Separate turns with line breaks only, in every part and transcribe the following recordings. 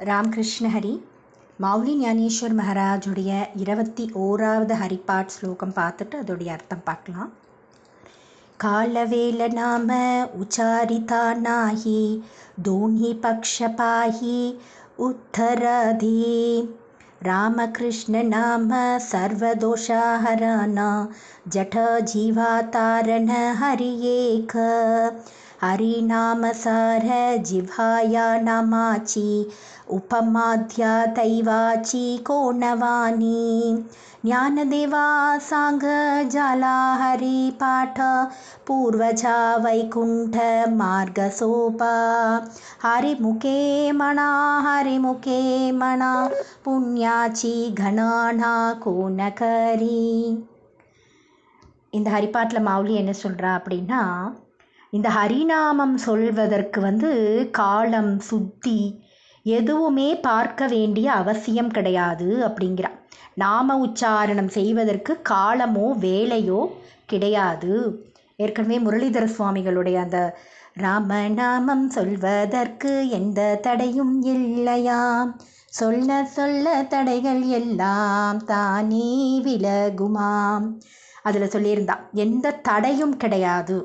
ராமகிருஷ்ண ஹரி மௌலி ஞானேஸ்வர் மகாராஜுடைய 21வது ஹரிபாட் ஸ்லோகம் பார்த்துட்டு அதோடைய அர்த்தம் பார்க்கலாம். காலவேல நாம உச்சாரிதா நாஹி தோன்ஹி பக்ஷபாஹி உத்தராதி ராமகிருஷ்ண நாம சர்வதோஷாஹரண ஜட ஜீவாதாரண ஹரியேக हरिनामसार जिह्वाया नामाची उपमाध्या दैवाची कोणवानी ज्ञानदेवा सांग जाला हरिपाठ पूर्वजा वैकुंठ मार्गसोपा हरिमुखे मणा पुण्याची घनाना कोणकरी. இந்த ஹரிபாட்டில் மௌலி என்ன சொல்கிறா அப்படின்னா, இந்த ஹரிநாமம் சொல்வதற்கு காலம் சுத்தி எதுவுமே பார்க்க வேண்டிய அவசியம் கிடையாது அப்படிங்கிறா. நாம உச்சாரணம் செய்வதற்கு காலமோ வேலையோ கிடையாது. ஏற்கனவே முரளிதர சுவாமிகளுடைய அந்த ராமநாமம் சொல்வதற்கு எந்த தடையும் இல்லையாம், சொல்ல சொல்ல தடைகள் எல்லாம் தானே விலகுமாம், அதில் சொல்லியிருந்தா. எந்த தடையும் கிடையாது.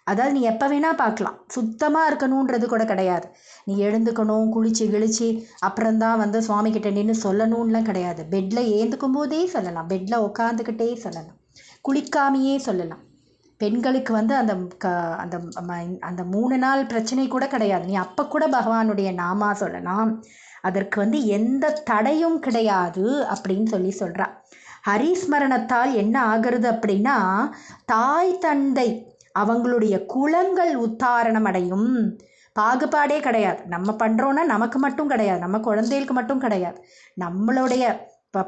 அதாவது நீ எப்போ வேணால் பார்க்கலாம், சுத்தமாக இருக்கணுன்றது கூட கிடையாது. நீ எழுந்துக்கணும், குளிச்சு கிழிச்சு அப்புறம்தான் சுவாமிகிட்ட நின்று சொல்லணும்லாம் கிடையாது. பெட்டில் ஏந்துக்கும் போதே சொல்லலாம், பெட்டில் உட்காந்துக்கிட்டே சொல்லலாம், குளிக்காமையே சொல்லலாம். பெண்களுக்கு அந்த அந்த அந்த 3 நாள் பிரச்சனை கூட கிடையாது. நீ அப்போ கூட பகவானுடைய நாமா சொல்லலாம். அதற்கு எந்த தடையும் கிடையாது அப்படின்னு சொல்கிறா. ஹரிஸ்மரணத்தால் என்ன ஆகிறது அப்படின்னா, தாய் தந்தை அவங்களுடைய குலங்கள் உத்தாரணம் அடையும். பாகுபாடே கிடையாது. நம்ம பண்ணுறோன்னா நமக்கு மட்டும் கிடையாது, நம்ம குழந்தைகளுக்கு மட்டும் கிடையாது, நம்மளுடைய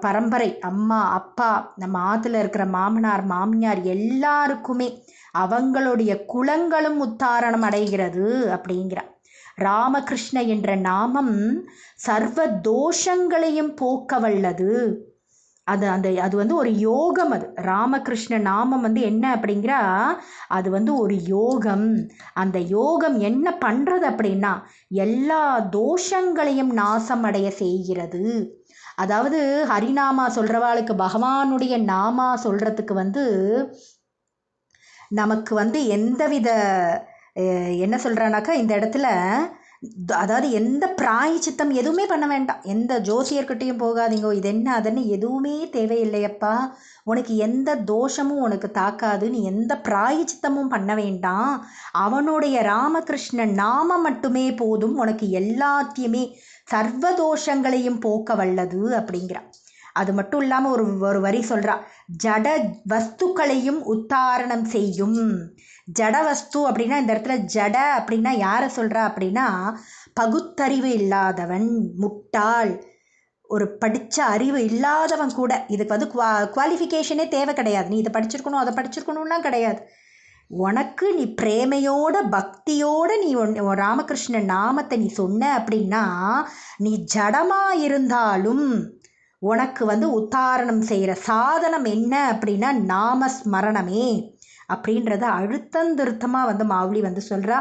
பரம்பரை அம்மா அப்பா நம்ம ஆற்றுல இருக்கிற மாமனார் மாமியார் எல்லாருக்குமே அவங்களுடைய குலங்களும் உத்தாரணம் அடைகிறது அப்படிங்கிறார். ராமகிருஷ்ண என்ற நாமம் சர்வ தோஷங்களையும் போக்க வல்லது. அது ஒரு யோகம். அது ராமகிருஷ்ண நாமம் என்ன அப்படிங்கிறா, அது ஒரு யோகம். அந்த யோகம் என்ன பண்ணுறது அப்படின்னா, எல்லா தோஷங்களையும் நாசம் அடைய செய்கிறது. அதாவது ஹரிநாமா சொல்கிறவாளுக்கு பகவானுடைய நாமா சொல்கிறதுக்கு நமக்கு எந்தவித என்ன சொல்கிறானாக்கா, இந்த இடத்துல அதாவது எந்த பிராயச்சித்தம் எதுவுமே பண்ண வேண்டாம். எந்த ஜோசியர்கிட்டையும் போகாதீங்கோ, இது என்ன அதன்னு எதுவுமே தேவையில்லையப்பா. உனக்கு எந்த தோஷமும் உனக்கு தாக்காது. நீ எந்த பிராயச்சித்தமும் பண்ண வேண்டாம். அவனுடைய ராமகிருஷ்ண நாமம் மட்டுமே போதும், உனக்கு எல்லாத்தையுமே சர்வ தோஷங்களையும் போக்க வல்லது அப்படிங்கிறா. அது மட்டும் இல்லாமல் ஒரு வரி சொல்கிறா, ஜட வஸ்துக்களையும் உத்தாரணம் செய்யும். ஜட வஸ்து அப்படின்னா இந்த இடத்துல ஜட அப்படின்னா யாரை சொல்கிறா அப்படின்னா, பகுத்தறிவு இல்லாதவன், முட்டாள், ஒரு படித்த அறிவு இல்லாதவன் கூட. இதுக்கு குவாலிஃபிகேஷனே தேவை கிடையாது. நீ இதை படிச்சிருக்கணும் அதை படிச்சிருக்கணும்லாம் கிடையாது. உனக்கு நீ பிரேமையோட பக்தியோடு நீ ராமகிருஷ்ண நாமத்தை நீ சொன்ன அப்படின்னா, நீ ஜடமாக இருந்தாலும் உனக்கு உத்தாரணம் செய்கிற சாதனம் என்ன அப்படின்னா நாமஸ்மரணமே அப்படின்றத அழுத்தந்திருத்தமாக மௌலி சொல்கிறா.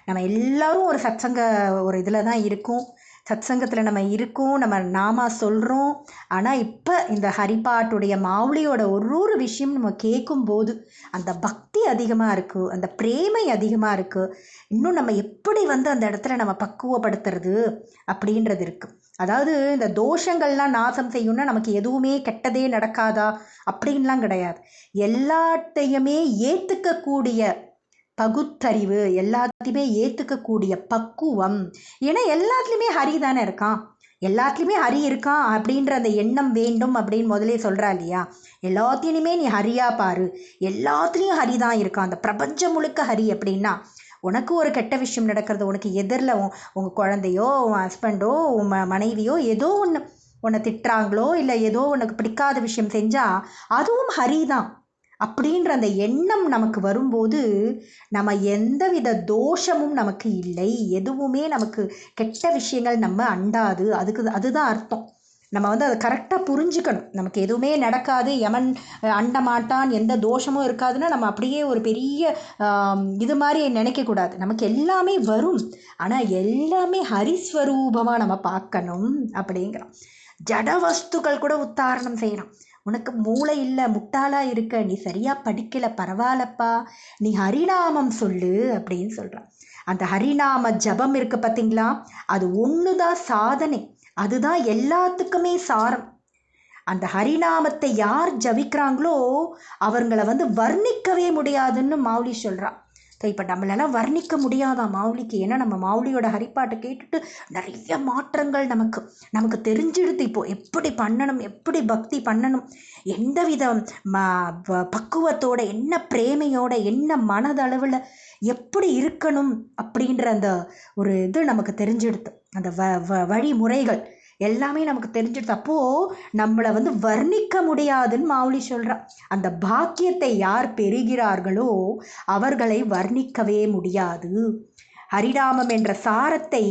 நம்ம எல்லோரும் ஒரு சத்சங்க ஒரு இதில் தான் இருக்கோம், சத்சங்கத்தில் நம்ம இருக்கோம், நம்ம நாமா சொல்கிறோம். ஆனால் இப்போ இந்த ஹரிபாட்டுடைய மௌலியோட ஒரு விஷயம் நம்ம கேட்கும்போது அந்த பக்தி அதிகமாக இருக்குது, அந்த பிரேமை அதிகமாக இருக்குது. இன்னும் நம்ம எப்படி அந்த இடத்துல நம்ம பக்குவப்படுத்துறது அப்படின்றது இருக்குது. அதாவது இந்த தோஷங்கள்லாம் நாசம் செய்யணும்னா நமக்கு எதுவுமே கெட்டதே நடக்காதா அப்படின்லாம் கிடையாது. எல்லாத்தையுமே ஏற்றுக்கக்கூடிய பகுத்தறிவு, எல்லாத்தையுமே ஏற்றுக்கக்கூடிய பக்குவம். ஏன்னா எல்லாத்துலேயுமே ஹரி தானே இருக்கான், எல்லாத்துலேயுமே ஹரி இருக்கான் அப்படின்ற அந்த எண்ணம் வேண்டும் அப்படின்னு முதலே சொல்கிறா இல்லையா. எல்லாத்தையுமே நீ ஹரியா பாரு, எல்லாத்துலேயும் ஹரி தான் இருக்கான், அந்த பிரபஞ்சம் முழுக்க ஹரி. அப்படின்னா உனக்கு ஒரு கெட்ட விஷயம் நடக்கிறது, உனக்கு எதிரில் உங்கள் குழந்தையோ உன் ஹஸ்பண்டோ உன் மனைவியோ ஏதோ ஒன்று உன்னை திட்டுறாங்களோ இல்லை ஏதோ உனக்கு பிடிக்காத விஷயம் செஞ்சால் அதுவும் ஹரி தான் அப்படின்ற அந்த எண்ணம் நமக்கு வரும்போது நம்ம எந்தவித தோஷமும் நமக்கு இல்லை, எதுவுமே நமக்கு கெட்ட விஷயங்கள் நம்ம அண்டாது. அதுதான் அர்த்தம். நம்ம வந்து அதை கரெக்டாக புரிஞ்சுக்கணும். நமக்கு எதுவுமே நடக்காது, யமன் அண்ட மாட்டான், எந்த தோஷமும் இருக்காதுன்னா நம்ம அப்படியே ஒரு பெரிய இது மாதிரி நினைக்கக்கூடாது. நமக்கு எல்லாமே வரும், ஆனால் எல்லாமே ஹரிஸ்வரூபமாக நம்ம பார்க்கணும் அப்படிங்கிறோம். ஜட வஸ்துக்கள் கூட உத்தாரணம் செய்யணும். உனக்கு மூளை இல்லை, முட்டாளாக இருக்க, நீ சரியாக படிக்கலை, பரவாயில்லப்பா, நீ ஹரிநாமம் சொல்லு அப்படின்னு சொல்கிறான். அந்த ஹரிநாம ஜபம் இருக்குது பார்த்தீங்களா, அது ஒன்று தான் சாதனை, அதுதான் எல்லாத்துக்குமே சாரம். அந்த ஹரிநாமத்தை யார் ஜபிக்கிறாங்களோ அவங்கள வந்து வர்ணிக்கவே முடியாதுன்னு மாவுளி சொல்கிறான். இப்போ நம்மளெல்லாம் வர்ணிக்க முடியாதான் மாவுளிக்கு. ஏன்னா நம்ம மாவுளியோட ஹரிப்பாட்டை கேட்டுட்டு நிறைய மாற்றங்கள் நமக்கு தெரிஞ்சிடுது. இப்போது எப்படி பண்ணணும், எப்படி பக்தி பண்ணணும், எந்த வித பக்குவத்தோட, என்ன பிரேமையோட, என்ன மனதளவில் எப்படி இருக்கணும் அப்படின்ற அந்த ஒரு இது நமக்கு தெரிஞ்சிடுது. அந்த வழிமுறைகள் எல்லாமே நமக்கு தெரிஞ்சிடுது. அப்போது நம்மளை வந்து வர்ணிக்க முடியாதுன்னு மாவுளி சொல்கிறான். அந்த பாக்கியத்தை யார் பெறுகிறார்களோ அவர்களை வர்ணிக்கவே முடியாது. ஹரிநாமம் என்ற சாரத்தை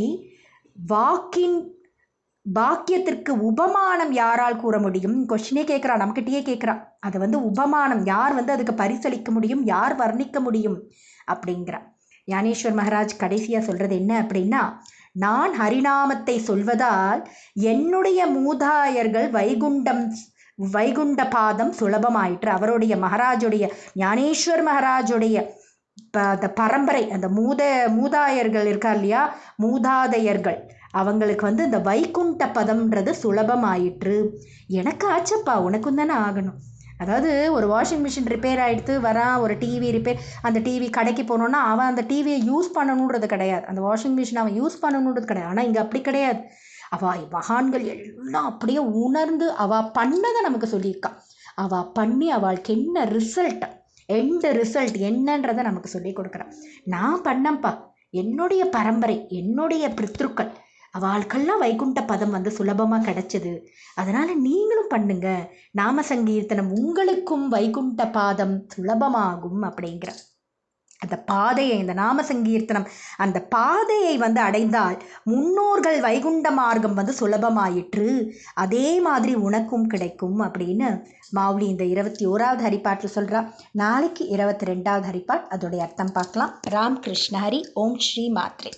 பாக்கியத்திற்கு உபமானம் யாரால் கூற முடியும்? கொஸ்டினே கேட்குறான், நம்மக்கிட்டேயே கேட்குறான். அதை வந்து உபமானம் யார் வந்து அதுக்கு பரிசளிக்க முடியும், யார் வர்ணிக்க முடியும் அப்படிங்கிறான். ஞானேஸ்வர் மகாராஜ் கடைசியாக சொல்கிறது என்ன அப்படின்னா, நான் ஹரிநாமத்தை சொல்வதால் என்னுடைய மூதாயர்கள் வைகுண்ட பாதம் சுலபமாயிற்று. அவருடைய மகாராஜுடைய, ஞானேஸ்வர் மகாராஜுடைய அந்த பரம்பரை, அந்த மூதாயர்கள் இருக்கா இல்லையா, மூதாதையர்கள், அவங்களுக்கு வந்து இந்த வைகுண்ட பதம்ன்றது சுலபமாயிற்று. எனக்கு ஆச்சப்பா, உனக்கும் தானே ஆகணும். அதாவது ஒரு வாஷிங் மிஷின் ரிப்பேர் ஆகிடுத்து வரான், ஒரு டிவி ரிப்பேர், அந்த டிவி கடைக்கு போனோன்னா அவன் அந்த டிவியை யூஸ் பண்ணணுன்றது கிடையாது, அந்த வாஷிங் மிஷின் அவன் யூஸ் பண்ணணுன்றது கிடையாது. ஆனால் இங்கே அப்படி கிடையாது. அவள் மகான்கள் எல்லாம் அப்படியே உணர்ந்து அவள் பண்ணதை நமக்கு சொல்லியிருக்கான். அவள் பண்ணி அவளுக்கு என்ன ரிசல்ட், எந்த ரிசல்ட் என்னன்றதை நமக்கு சொல்லி கொடுக்குறான். நான் பண்ணப்பா, என்னுடைய பரம்பரை, என்னுடைய பித்ருக்கள், அவளுக்கெல்லாம் வைகுண்ட பதம் வந்து சுலபமாக கிடைச்சது. அதனால் நீங்களும் பண்ணுங்க, நாம சங்கீர்த்தனம், உங்களுக்கும் வைகுண்ட பாதம் சுலபமாகும் அப்படிங்கிற அந்த பாதையை, இந்த நாம சங்கீர்த்தனம் அந்த பாதையை வந்து அடைந்தால் முன்னோர்கள் வைகுண்ட மார்க்கம் வந்து சுலபமாயிற்று, அதே மாதிரி உனக்கும் கிடைக்கும் அப்படின்னு மாவுளி இந்த 21வது ஹரிப்பாட்டில் சொல்கிறா. நாளைக்கு 22வது ஹரிப்பாட், அதோடைய அர்த்தம் பார்க்கலாம். ராம் கிருஷ்ண ஹரி. ஓம் ஸ்ரீ மாத்ரே.